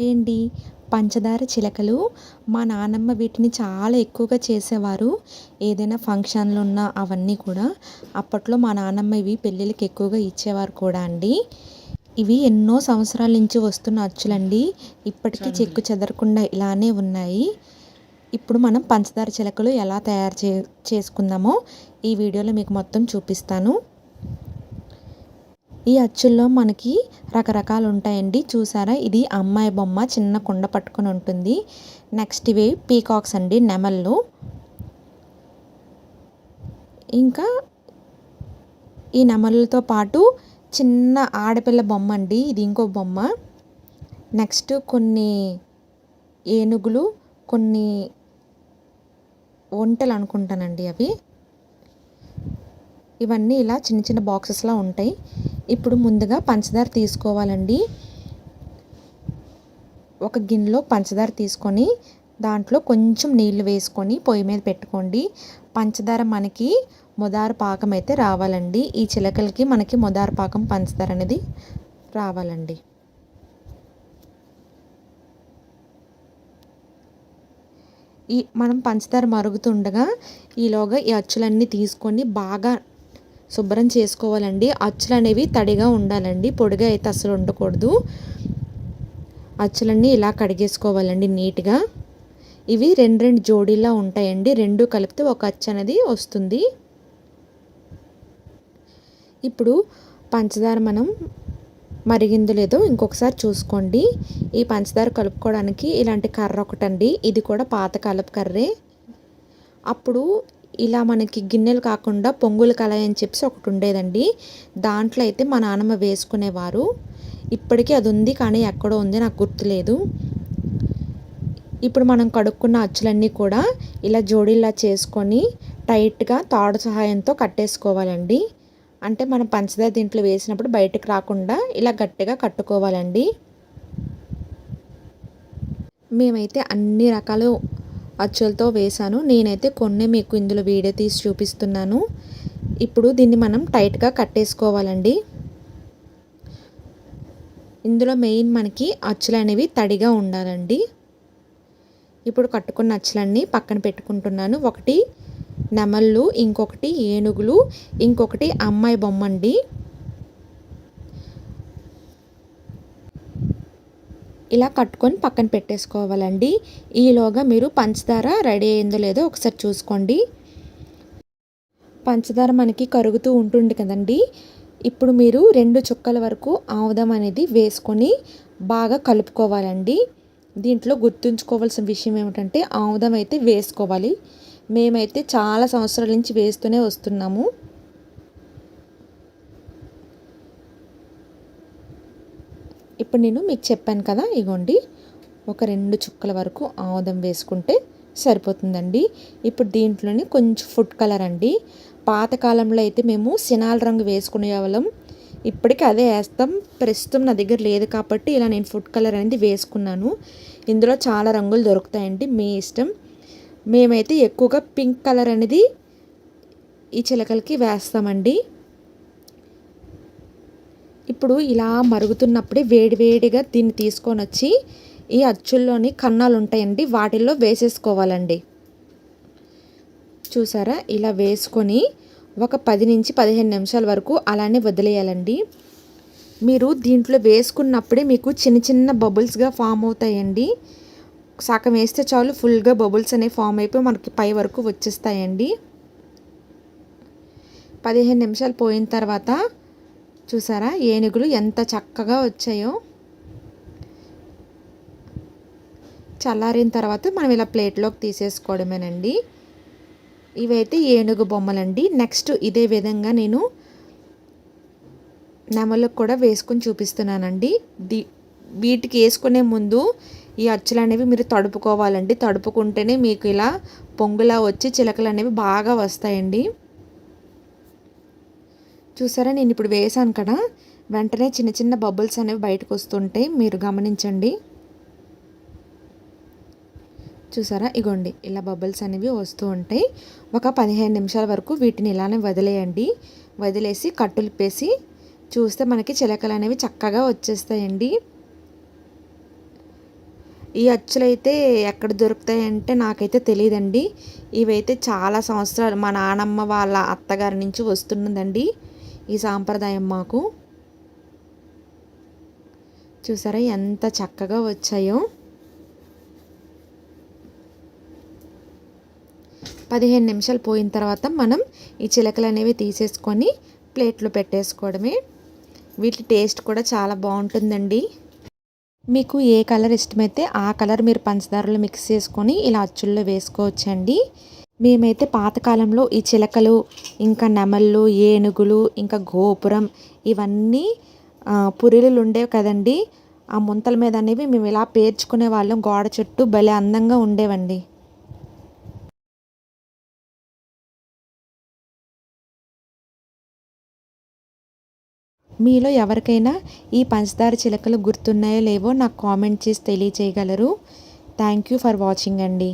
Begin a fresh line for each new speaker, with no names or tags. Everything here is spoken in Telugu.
హాయ్ అండి. పంచదార చిలకలు మా నానమ్మ వీటిని చాలా ఎక్కువగా చేసేవారు. ఏదైనా ఫంక్షన్‌లున్నా అవన్నీ కూడా. అప్పట్లో మా నానమ్మ ఇవి పెళ్ళిళ్ళకి ఎక్కువగా ఇచ్చేవారు కూడా అండి. ఇవి ఎన్నో సంవత్సరాల నుంచి వస్తున్న అచ్చులండి. ఇప్పటికీ చెక్కు చెదరకుండా ఇలానే ఉన్నాయి. ఇప్పుడు మనం పంచదార చిలకలు ఎలా తయారు చేసుకుందామో ఈ వీడియోలో మీకు మొత్తం చూపిస్తాను. ఈ అచ్చుల్లో మనకి రకరకాలు ఉంటాయండి. చూసారా, ఇది అమ్మాయి బొమ్మ చిన్న కుండ పట్టుకొని ఉంటుంది. నెక్స్ట్ ఇవి పీకాక్స్ అండి, నెమళ్ళు. ఇంకా ఈ నెమళ్ళతో పాటు చిన్న ఆడపిల్ల బొమ్మ అండి, ఇది ఇంకో బొమ్మ. నెక్స్ట్ కొన్ని ఏనుగులు, కొన్ని ఒంటెలు అనుకుంటానండి అవి. ఇవన్నీ ఇలా చిన్న చిన్న బాక్సెస్లా ఉంటాయి. ఇప్పుడు ముందుగా పంచదార తీసుకోవాలండి. ఒక గిన్నెలో పంచదార తీసుకొని దాంట్లో కొంచెం నీళ్లు వేసుకొని పొయ్యి మీద పెట్టుకోండి. పంచదార మనకి ముదారు పాకం అయితే రావాలండి. ఈ చిలకలకి మనకి ముదారు పాకం పంచదార అనేది రావాలండి. మనం పంచదార మరుగుతుండగా ఈలోగా ఈ అచ్చులన్నీ తీసుకొని బాగా శుభ్రం చేసుకోవాలండి. అచ్చులు అనేవి తడిగా ఉండాలండి, పొడిగా అయితే అసలు ఉండకూడదు. అచ్చులన్నీ ఇలా కడిగేసుకోవాలండి నీట్గా. ఇవి రెండు జోడీలా ఉంటాయండి. రెండు కలిపితే ఒక అచ్చు అనేది వస్తుంది. ఇప్పుడు పంచదార మనం మరిగిందో లేదో ఇంకొకసారి చూసుకోండి. ఈ పంచదార కలుపుకోవడానికి ఇలాంటి కర్ర ఒకటండి, ఇది కూడా పాతకాలపు కర్రే. అప్పుడు ఇలా మనకి గిన్నెలు కాకుండా పొంగుల కళాయి అని చెప్పి ఒకటి ఉండేదండి. దాంట్లో అయితే మా నాన్నమ్మ వేసుకునేవారు. ఇప్పటికీ అది ఉంది, కానీ ఎక్కడో ఉంది, నాకు గుర్తులేదు. ఇప్పుడు మనం కడుక్కున్న అచ్చులన్నీ కూడా ఇలా జోడీలా చేసుకొని టైట్గా తాడు సహాయంతో కట్టేసుకోవాలండి. అంటే మనం పంచదార దీంట్లో వేసినప్పుడు బయటకు రాకుండా ఇలా గట్టిగా కట్టుకోవాలండి. మేమైతే అన్ని రకాల అచ్చులతో వేసాను. నేనైతే కొన్ని మీకు ఇందులో వీడియో తీసి చూపిస్తున్నాను. ఇప్పుడు దీన్ని మనం టైట్గా కట్టేసుకోవాలండి. ఇందులో మెయిన్ మనకి అచ్చులు అనేవి తడిగా ఉండాలండి. ఇప్పుడు కట్టుకున్న అచ్చులన్నీ పక్కన పెట్టుకుంటున్నాను. ఒకటి నెమళ్ళు, ఇంకొకటి ఏనుగులు, ఇంకొకటి అమ్మాయి బొమ్మ అండి. ఇలా కట్టుకొని పక్కన పెట్టేసుకోవాలండి. ఈలోగా మీరు పంచదార రెడీ అయిందో లేదో ఒకసారి చూసుకోండి. పంచదార మనకి కరుగుతూ ఉంటుంది కదండి. ఇప్పుడు మీరు 2 చుక్కల వరకు ఆముదం అనేది వేసుకొని బాగా కలుపుకోవాలండి. దీంట్లో గుర్తుంచుకోవాల్సిన విషయం ఏమిటంటే ఆముదం అయితే వేసుకోవాలి. మేమైతే చాలా సంవత్సరాల నుంచి వేస్తూనే వస్తున్నాము. ఇప్పుడు నేను మీకు చెప్పాను కదా, ఇగోండి ఒక 2 చుక్కల వరకు ఆముదం వేసుకుంటే సరిపోతుందండి. ఇప్పుడు దీంట్లోనే కొంచెం ఫుడ్ కలర్ అండి. పాతకాలంలో అయితే మేము సినాల రంగు వేసుకునే వాళ్ళం. ఇప్పటికీ అదే వేస్తాం. ప్రస్తుతం నా దగ్గర లేదు కాబట్టి ఇలా నేను ఫుడ్ కలర్ అనేది వేసుకున్నాను. ఇందులో చాలా రంగులు దొరుకుతాయండి, మీ ఇష్టం. మేమైతే ఎక్కువగా పింక్ కలర్ అనేది ఈ చిలకలకి వేస్తామండి. ఇప్పుడు ఇలా మరుగుతున్నప్పుడే వేడివేడిగా దీన్ని తీసుకొని వచ్చి ఈ అచ్చుల్లోని కన్నాలు ఉంటాయండి, వాటిల్లో వేసేసుకోవాలండి. చూసారా, ఇలా వేసుకొని ఒక 10 నుంచి 15 నిమిషాల వరకు అలానే వదిలేయాలండి. మీరు దీంట్లో వేసుకున్నప్పుడే మీకు చిన్న చిన్న బబుల్స్గా ఫామ్ అవుతాయండి. సగం వేస్తే చాలు, ఫుల్గా బబుల్స్ అనేవి ఫామ్ అయిపోయి మనకి పై వరకు వచ్చేస్తాయండి. 15 నిమిషాలు పోయిన తర్వాత చూసారా, ఏనుగులు ఎంత చక్కగా వచ్చాయో. చల్లారిన తర్వాత మనం ఇలా ప్లేట్లోకి తీసేసుకోవడమేనండి. ఇవైతే ఏనుగు బొమ్మలండి. నెక్స్ట్ ఇదే విధంగా నేను నెమలకు కూడా వేసుకొని చూపిస్తున్నానండి. వీటికి వేసుకునే ముందు ఈ అచ్చులు అనేవి మీరు తడుపుకోవాలండి. తడుపుకుంటేనే మీకు ఇలా పొంగులా వచ్చి చిలకలు అనేవి బాగా వస్తాయండి. చూసారా, నేను ఇప్పుడు వేసాను కదా, వెంటనే చిన్న చిన్న బబుల్స్ అనేవి బయటకు వస్తుంటాయి, మీరు గమనించండి. చూసారా, ఇగోండి ఇలా బబుల్స్ అనేవి వస్తూ ఉంటాయి. ఒక 15 నిమిషాల వరకు వీటిని ఇలానే వదిలేయండి. వదిలేసి కట్టులిపేసి చూస్తే మనకి చిలకలు అనేవి చక్కగా వచ్చేస్తాయండి. ఈ అచ్చులైతే ఎక్కడ దొరుకుతాయంటే నాకైతే తెలియదండి. ఇవైతే చాలా సంవత్సరాలు మా నానమ్మ వాళ్ళ అత్తగారి నుంచి వస్తున్నదండి ఈ సాంప్రదాయం మాకు. చూసారా ఎంత చక్కగా వచ్చాయో. 15 నిమిషాలు పోయిన తర్వాత మనం ఈ చిలకలు అనేవి తీసేసుకొని ప్లేట్లో పెట్టేసుకోవడమే. వీటి టేస్ట్ కూడా చాలా బాగుంటుందండి. మీకు ఏ కలర్ ఇష్టమైతే ఆ కలర్ మీరు పంచదారలో మిక్స్ చేసుకొని ఇలా అచ్చుల్లో వేసుకోవచ్చండి. మేమైతే పాతకాలంలో ఈ చిలకలు, ఇంకా నెమళ్ళు, ఏనుగులు, ఇంకా గోపురం ఇవన్నీ పురిలు ఉండేవి కదండి. ఆ ముంతల మీద అనేవి మేము ఇలా పేర్చుకునే వాళ్ళం. గోడ చుట్టూ భలే అందంగా ఉండేవండి. మీలో ఎవరికైనా ఈ పంచదార చిలకలు గుర్తున్నాయో లేవో నాకు కామెంట్ చేసి తెలియచేయగలరు. థ్యాంక్ యూ ఫర్ వాచింగ్ అండి.